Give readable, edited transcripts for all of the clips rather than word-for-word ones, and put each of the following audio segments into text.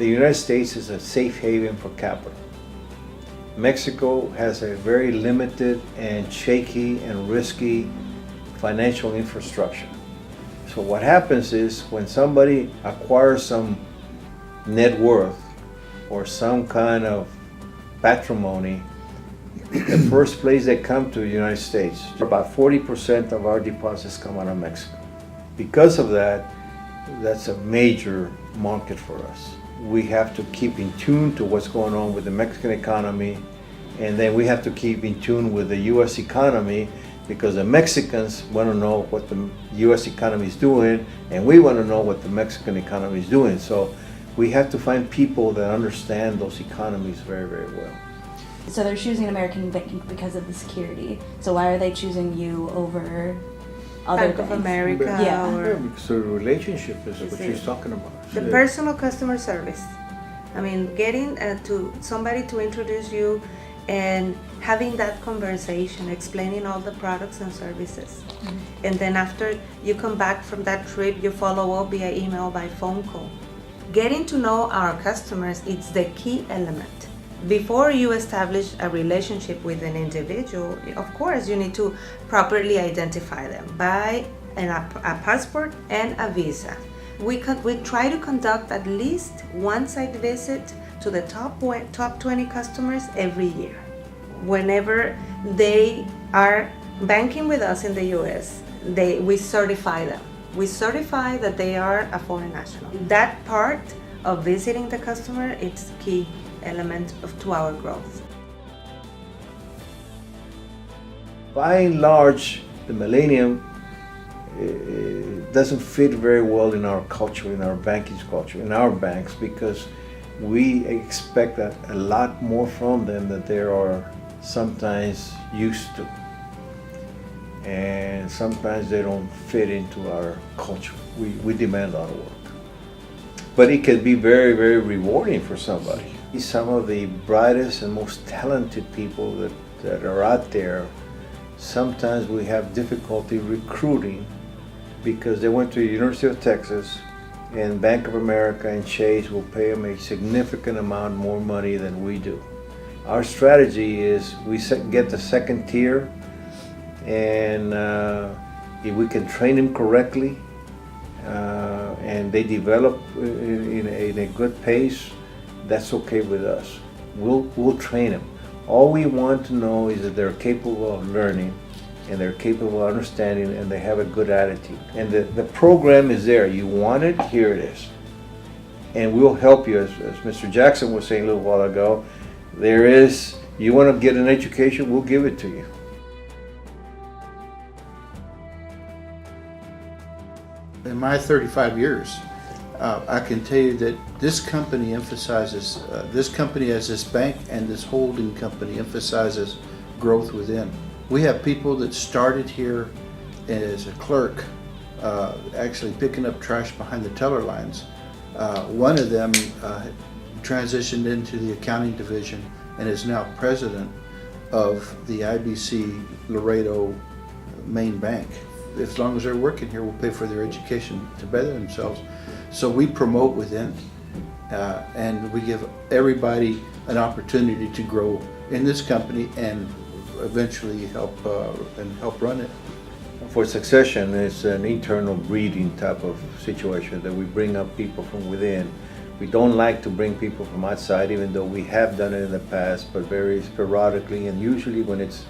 the United States is a safe haven for capital. Mexico has a very limited and shaky and risky financial infrastructure. So what happens is when somebody acquires some net worth or some kind of patrimony, the first place they come to the United States. About 40% of our deposits come out of Mexico. Because of that, that's a major market for us. We have to keep in tune to what's going on with the Mexican economy, and then we have to keep in tune with the U.S. economy, because the Mexicans want to know what the U.S. economy is doing, and we want to know what the Mexican economy is doing. So we have to find people that understand those economies very, very well. So they're choosing American banking because of the security. So why are they choosing you over other Bank of banks? America? Yeah. Or Because the relationship is what she's talking about. the personal customer service. I mean, getting to somebody to introduce you and having that conversation, explaining all the products and services. Mm-hmm. And then after you come back from that trip, you follow up via email, by phone call. Getting to know our customers, it's the key element. Before you establish a relationship with an individual, of course, you need to properly identify them by a passport and a visa. We try to conduct at least one site visit to the top 20 customers every year. Whenever they are banking with us in the U.S., we certify them. We certify that they are a foreign national. That part of visiting the customer, it's key element to our growth. By and large, the millennium doesn't fit very well in our culture, in our banking culture, in our banks, because we expect a lot more from them that they are sometimes used to. And sometimes they don't fit into our culture. We demand a lot of work. But it can be very, very rewarding for somebody. Some of the brightest and most talented people that are out there, sometimes we have difficulty recruiting because they went to the University of Texas, and Bank of America and Chase will pay them a significant amount more money than we do. Our strategy is we get the second tier, and if we can train them correctly and they develop in a good pace, that's okay with us. We'll train them. All we want to know is that they're capable of learning, and they're capable of understanding, and they have a good attitude. And the program is there. You want it, here it is. And we'll help you, as Mr. Jackson was saying a little while ago. You want to get an education, we'll give it to you. In my 35 years, I can tell you that this company emphasizes, this company as this bank and this holding company emphasizes growth within. We have people that started here as a clerk, actually picking up trash behind the teller lines. One of them transitioned into the accounting division and is now president of the IBC Laredo main bank. As long as they're working here, we'll pay for their education to better themselves. So we promote within, and we give everybody an opportunity to grow in this company and eventually help run it. For succession, it's an internal breeding type of situation that we bring up people from within. We don't like to bring people from outside, even though we have done it in the past, but very sporadically, and usually when it's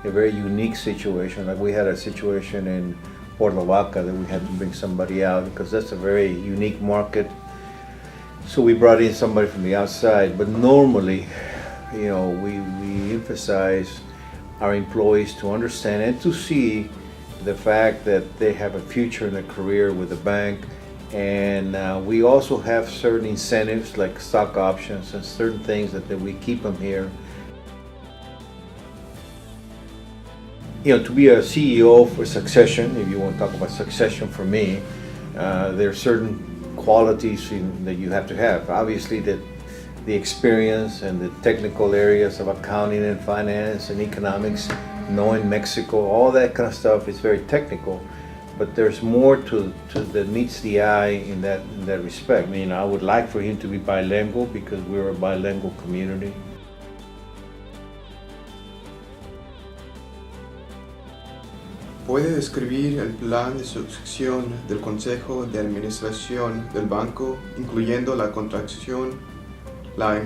a very unique situation. Like we had a situation in Port Lavaca that we had to bring somebody out because that's a very unique market. So we brought in somebody from the outside, but normally, we emphasize our employees to understand and to see the fact that they have a future in a career with the bank. And we also have certain incentives like stock options and certain things that we keep them here. To be a CEO for succession, if you want to talk about succession for me, there are certain qualities that you have to have. Obviously, the experience and the technical areas of accounting and finance and economics, knowing Mexico, all that kind of stuff is very technical. but there's more to that meets the eye in that respect. I mean, I would like for him to be bilingual because we're a bilingual community. ¿Puede describir el plan de sucesión del Consejo de Administración del banco, incluyendo la contratación, la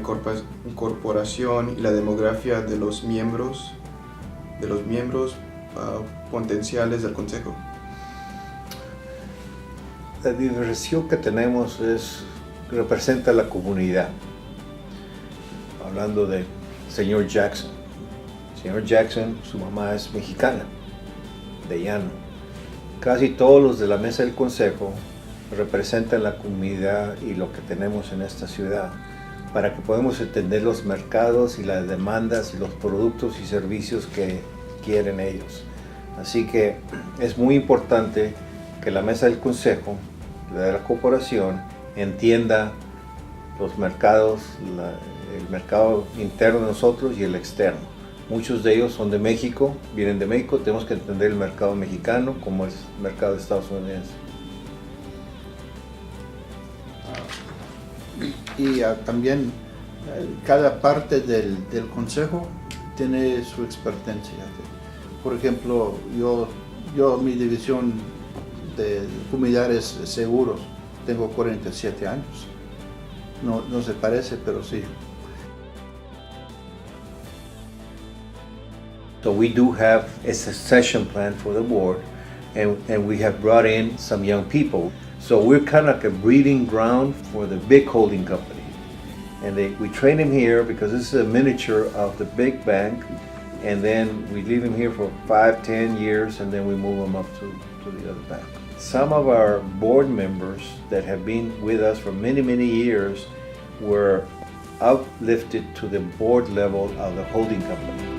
incorporación y la demografía de los miembros potenciales del Consejo? La diversión que tenemos representa la comunidad. Hablando de señor Jackson. Señor Jackson, su mamá es mexicana, de llano. Casi todos los de la mesa del consejo representan la comunidad y lo que tenemos en esta ciudad, para que podamos entender los mercados y las demandas y los productos y servicios que quieren ellos. Así que es muy importante que la mesa del consejo de la corporación entienda los mercados, el mercado interno de nosotros y el externo. Muchos de ellos son de México, vienen de México, tenemos que entender el mercado mexicano como el mercado de Estados Unidos. También cada parte del consejo tiene su expertencia. Por ejemplo, mi división de comunidades seguros, tengo 47 años. No se parece, pero sí. So we do have a succession plan for the board, and we have brought in some young people. So we're kind of like a breeding ground for the big holding company. And we train them here because this is a miniature of the big bank, and then we leave them here for 5-10 years, and then we move them up to the other bank. Some of our board members that have been with us for many, many years were uplifted to the board level of the holding company.